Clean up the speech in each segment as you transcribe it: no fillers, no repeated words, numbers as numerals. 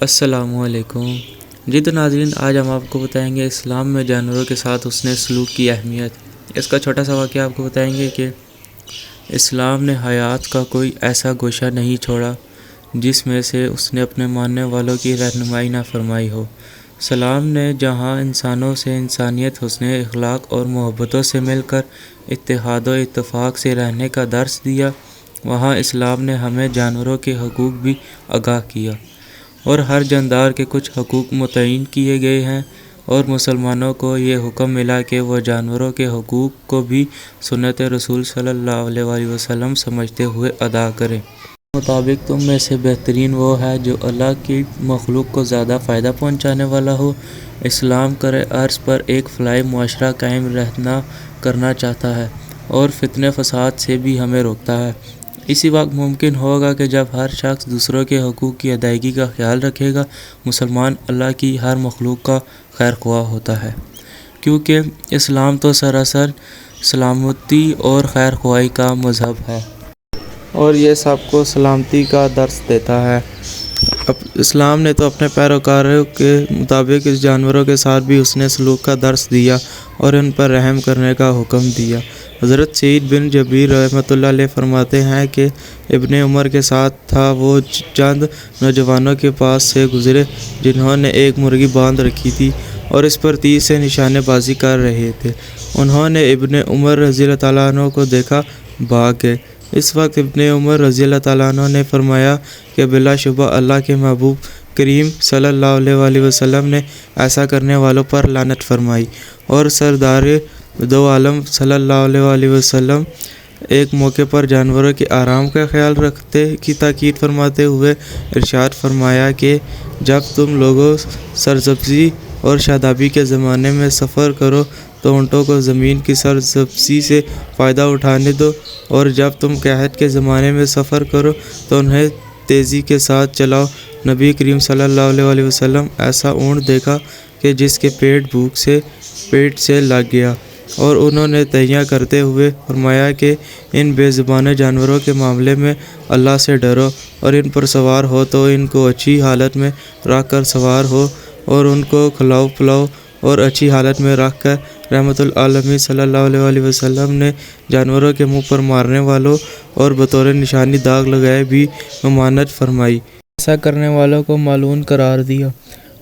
السلام علیکم جی تو ناظرین، آج ہم آپ کو بتائیں گے اسلام میں جانوروں کے ساتھ حسن سلوک کی اہمیت۔ اس کا چھوٹا سا واقعہ آپ کو بتائیں گے کہ اسلام نے حیات کا کوئی ایسا گوشہ نہیں چھوڑا جس میں سے اس نے اپنے ماننے والوں کی رہنمائی نہ فرمائی ہو۔ اسلام نے جہاں انسانوں سے انسانیت، حسن اخلاق اور محبتوں سے مل کر اتحاد و اتفاق سے رہنے کا درس دیا، وہاں اسلام نے ہمیں جانوروں کے حقوق بھی آگاہ کیا، اور ہر جاندار کے کچھ حقوق متعین کیے گئے ہیں، اور مسلمانوں کو یہ حکم ملا کہ وہ جانوروں کے حقوق کو بھی سنت رسول صلی اللہ علیہ وآلہ وسلم سمجھتے ہوئے ادا کریں۔ مطابق تم میں سے بہترین وہ ہے جو اللہ کی مخلوق کو زیادہ فائدہ پہنچانے والا ہو۔ اسلام کرۂ ارض پر ایک فلاحی معاشرہ قائم رہنا کرنا چاہتا ہے، اور فتنے فساد سے بھی ہمیں روکتا ہے۔ اسی وقت ممکن ہوگا کہ جب ہر شخص دوسروں کے حقوق کی ادائیگی کا خیال رکھے گا۔ مسلمان اللہ کی ہر مخلوق کا خیر خواہ ہوتا ہے، کیونکہ اسلام تو سراسر سلامتی اور خیر خواہی کا مذہب ہے، اور یہ سب کو سلامتی کا درس دیتا ہے۔ اسلام نے تو اپنے پیروکاروں کے مطابق اس جانوروں کے ساتھ بھی حسن سلوک کا درس دیا اور ان پر رحم کرنے کا حکم دیا۔ حضرت سعید بن جبیر رحمۃ اللہ علیہ فرماتے ہیں کہ ابن عمر کے ساتھ تھا، وہ چند نوجوانوں کے پاس سے گزرے جنہوں نے ایک مرغی باندھ رکھی تھی اور اس پر تیر سے نشانے بازی کر رہے تھے۔ انہوں نے ابن عمر رضی اللہ تعالیٰ عنہ کو دیکھا، بھاگ گئے۔ اس وقت ابن عمر رضی اللہ تعالیٰ عنہ نے فرمایا کہ بلا شبہ اللہ کے محبوب کریم صلی اللہ علیہ وآلہ وسلم نے ایسا کرنے والوں پر لعنت فرمائی، اور سردار دو عالم صلی اللہ علیہ وآلہ وسلم ایک موقع پر جانوروں کے آرام کا خیال رکھتے کی تاکید فرماتے ہوئے ارشاد فرمایا کہ جب تم لوگوں سرسبزی اور شادابی کے زمانے میں سفر کرو تو اونٹوں کو زمین کی سرسبزی سے فائدہ اٹھانے دو، اور جب تم قحط کے زمانے میں سفر کرو تو انہیں تیزی کے ساتھ چلاؤ۔ نبی کریم صلی اللہ علیہ وآلہ وسلم ایسا اونٹ دیکھا کہ جس کے پیٹ سے لگ گیا، اور انہوں نے تہیہ کرتے ہوئے فرمایا کہ ان بے زبان جانوروں کے معاملے میں اللہ سے ڈرو، اور ان پر سوار ہو تو ان کو اچھی حالت میں رکھ کر سوار ہو، اور ان کو کھلاؤ پلاؤ اور اچھی حالت میں رکھ کر۔ رحمت العالمین صلی اللہ علیہ وآلہ وسلم نے جانوروں کے منہ پر مارنے والوں اور بطور نشانی داغ لگائے بھی ممانعت فرمائی۔ ایسا کرنے والوں کو ملعون قرار دیا۔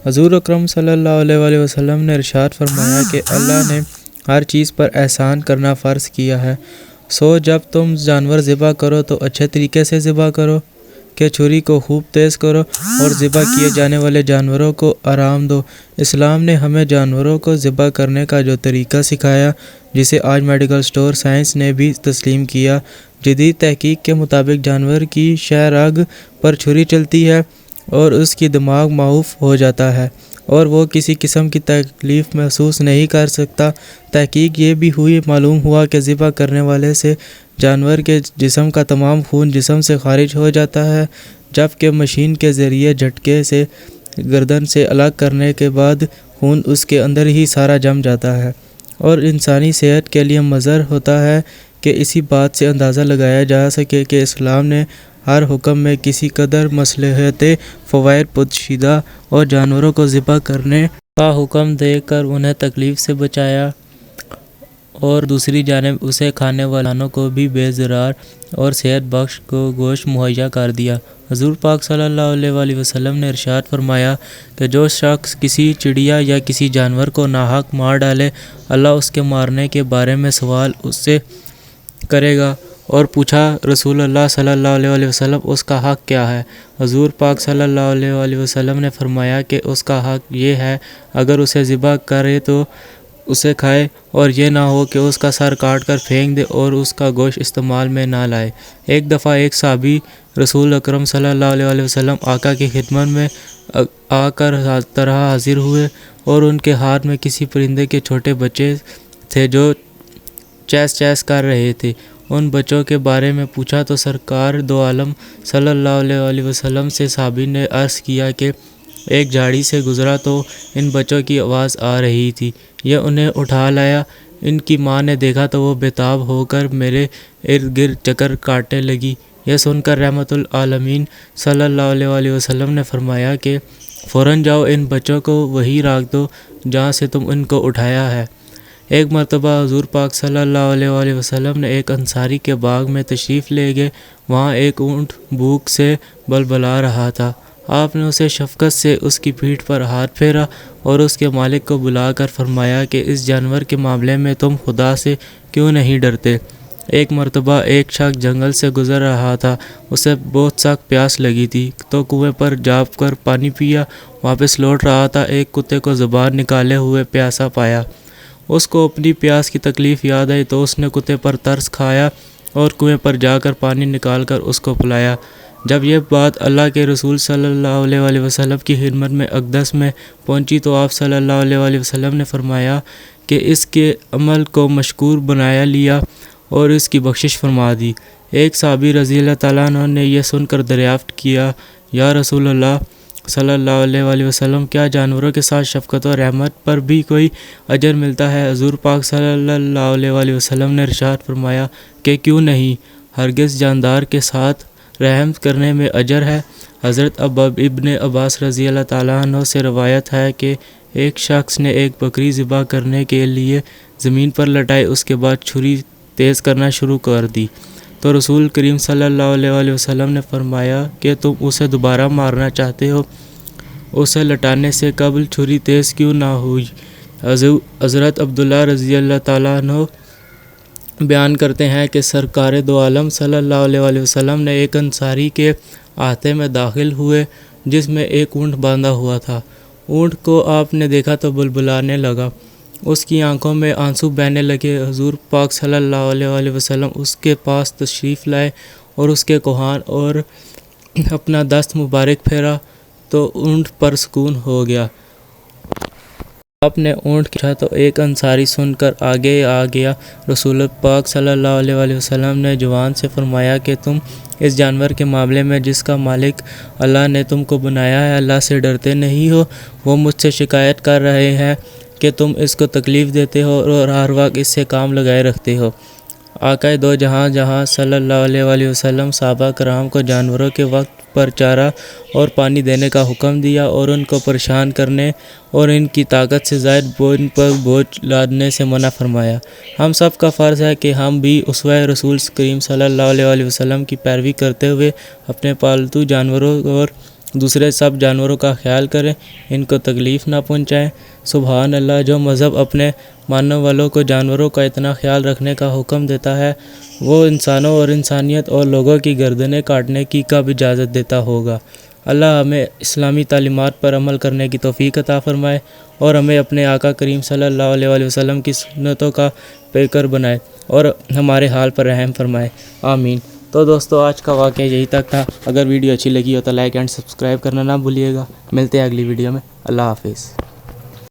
حضور اکرم صلی اللہ علیہ وآلہ وسلم نے ارشاد فرمایا کہ اللہ نے ہر چیز پر احسان کرنا فرض کیا ہے، سو جب تم جانور ذبح کرو تو اچھے طریقے سے ذبح کرو، کہ چھری کو خوب تیز کرو اور ذبح کیے جانے والے جانوروں کو آرام دو۔ اسلام نے ہمیں جانوروں کو ذبح کرنے کا جو طریقہ سکھایا، جسے آج میڈیکل سٹور سائنس نے بھی تسلیم کیا۔ جدید تحقیق کے مطابق جانور کی شہ رگ پر چھری چلتی ہے اور اس کی دماغ معاف ہو جاتا ہے، اور وہ کسی قسم کی تکلیف محسوس نہیں کر سکتا۔ تحقیق یہ بھی معلوم ہوا کہ ذبح کرنے والے سے جانور کے جسم کا تمام خون جسم سے خارج ہو جاتا ہے، جبکہ مشین کے ذریعے جھٹکے سے گردن سے الگ کرنے کے بعد خون اس کے اندر ہی سارا جم جاتا ہے، اور انسانی صحت کے لیے مضر ہوتا ہے۔ کہ اسی بات سے اندازہ لگایا جا سکے کہ اسلام نے ہر حکم میں کسی قدر مصلحت فوائد پوشیدہ اور جانوروں کو ذبح کرنے کا حکم دے کر انہیں تکلیف سے بچایا، اور دوسری جانب اسے کھانے والوں کو بھی بے ضرر اور صحت بخش گوشت مہیا کر دیا۔ حضور پاک صلی اللہ علیہ وآلہ وسلم نے ارشاد فرمایا کہ جو شخص کسی چڑیا یا کسی جانور کو ناحق مار ڈالے، اللہ اس کے مارنے کے بارے میں سوال اس سے کرے گا۔ اور پوچھا رسول اللہ صلی اللہ علیہ وآلہ وسلم، اس کا حق کیا ہے؟ حضور پاک صلی اللہ علیہ وآلہ وسلم نے فرمایا کہ اس کا حق یہ ہے، اگر اسے ذبح کرے تو اسے کھائے، اور یہ نہ ہو کہ اس کا سر کاٹ کر پھینک دے اور اس کا گوشت استعمال میں نہ لائے۔ ایک دفعہ ایک صحابی رسول اکرم صلی اللہ علیہ وآلہ وسلم آقا کی خدمت میں آ کر طرح حاضر ہوئے، اور ان کے ہاتھ میں کسی پرندے کے چھوٹے بچے تھے جو چیس کر رہے تھے۔ ان بچوں کے بارے میں پوچھا تو سرکار دو عالم صلی اللہ علیہ وآلہ وسلم سے صحابی نے عرض کیا کہ ایک جھاڑی سے گزرا تو ان بچوں کی آواز آ رہی تھی، یہ انہیں اٹھا لایا۔ ان کی ماں نے دیکھا تو وہ بےتاب ہو کر میرے ارد گرد چکر کاٹنے لگی۔ یہ سن کر رحمت العالمین صلی اللہ علیہ وآلہ وسلم نے فرمایا کہ فوراً جاؤ ان بچوں کو وہیں رکھ دو جہاں سے تم ان کو اٹھایا ہے۔ ایک مرتبہ حضور پاک صلی اللہ علیہ وآلہ وسلم نے ایک انصاری کے باغ میں تشریف لے گئے۔ وہاں ایک اونٹ بھوک سے بلبلا رہا تھا۔ آپ نے اسے شفقت سے اس کی پیٹھ پر ہاتھ پھیرا اور اس کے مالک کو بلا کر فرمایا کہ اس جانور کے معاملے میں تم خدا سے کیوں نہیں ڈرتے؟ ایک مرتبہ ایک شخص جنگل سے گزر رہا تھا، اسے بہت سخت پیاس لگی تھی تو کنویں پر جا کر پانی پیا۔ واپس لوٹ رہا تھا، ایک کتے کو زبان نکالے ہوئے پیاسا پایا۔ اس کو اپنی پیاس کی تکلیف یاد آئی تو اس نے کتے پر ترس کھایا اور کنویں پر جا کر پانی نکال کر اس کو پلایا۔ جب یہ بات اللہ کے رسول صلی اللہ علیہ وآلہ وسلم کی خدمت میں اقدس میں پہنچی تو آپ صلی اللہ علیہ وآلہ وسلم نے فرمایا کہ اس کے عمل کو مشکور بنا لیا اور اس کی بخشش فرما دی۔ ایک صحابی رضی اللہ تعالیٰ عنہ نے یہ سن کر دریافت کیا، یا رسول اللہ صلی اللہ علیہ وآلہ وسلم، کیا جانوروں کے ساتھ شفقت و رحمت پر بھی کوئی اجر ملتا ہے؟ حضور پاک صلی اللہ علیہ وآلہ وسلم نے ارشاد فرمایا کہ کیوں نہیں، ہرگز جاندار کے ساتھ رحم کرنے میں اجر ہے۔ حضرت ابن عباس رضی اللہ تعالیٰ عنہ سے روایت ہے کہ ایک شخص نے ایک بکری ذبح کرنے کے لیے زمین پر لٹائی، اس کے بعد چھری تیز کرنا شروع کر دی تو رسول کریم صلی اللہ علیہ وآلہ وسلم نے فرمایا کہ تم اسے دوبارہ مارنا چاہتے ہو، اسے لٹانے سے قبل چھری تیز کیوں نہ ہوئی؟ حضرت عبداللہ رضی اللہ تعالیٰ عنہ بیان کرتے ہیں کہ سرکار دو عالم صلی اللہ علیہ وآلہ وسلم نے ایک انصاری کے احاطے میں داخل ہوئے جس میں ایک اونٹ باندھا ہوا تھا۔ اونٹ کو آپ نے دیکھا تو بلبلانے لگا، اس کی آنکھوں میں آنسو بہنے لگے۔ حضور پاک صلی اللہ علیہ وآلہ وسلم اس کے پاس تشریف لائے اور اس کے کوہان اور اپنا دست مبارک پھیرا تو اونٹ پر سکون ہو گیا۔ آپ نے اونٹ کھینچا تو ایک انصاری سن کر آگے آ گیا۔ رسول پاک صلی اللہ علیہ وآلہ وسلم نے جوان سے فرمایا کہ تم اس جانور کے معاملے میں جس کا مالک اللہ نے تم کو بنایا ہے، اللہ سے ڈرتے نہیں ہو؟ وہ مجھ سے شکایت کر رہے ہیں کہ تم اس کو تکلیف دیتے ہو اور ہر وقت اس سے کام لگائے رکھتے ہو۔ آقا دو جہاں صلی اللہ علیہ وآلہ وسلم صحابہ کرام کو جانوروں کے وقت پر چارہ اور پانی دینے کا حکم دیا اور ان کو پریشان کرنے اور ان کی طاقت سے زائد ان پر بوجھ لادنے سے منع فرمایا۔ ہم سب کا فرض ہے کہ ہم بھی اسوہ رسول کریم صلی اللہ علیہ وآلہ وسلم کی پیروی کرتے ہوئے اپنے پالتو جانوروں اور دوسرے سب جانوروں کا خیال کریں، ان کو تکلیف نہ پہنچائیں۔ سبحان اللہ، جو مذہب اپنے ماننے والوں کو جانوروں کا اتنا خیال رکھنے کا حکم دیتا ہے، وہ انسانوں اور انسانیت اور لوگوں کی گردنیں کاٹنے کی کب اجازت دیتا ہوگا؟ اللہ ہمیں اسلامی تعلیمات پر عمل کرنے کی توفیق عطا فرمائے اور ہمیں اپنے آقا کریم صلی اللہ علیہ وآلہ وسلم کی سنتوں کا پیکر بنائے اور ہمارے حال پر رحم فرمائے، آمین۔ تو دوستو، آج کا واقعہ یہی تک تھا۔ اگر ویڈیو اچھی لگی ہو تو لائک اینڈ سبسکرائب کرنا نہ بھولیے گا۔ ملتے ہیں اگلی ویڈیو میں۔ اللہ حافظ۔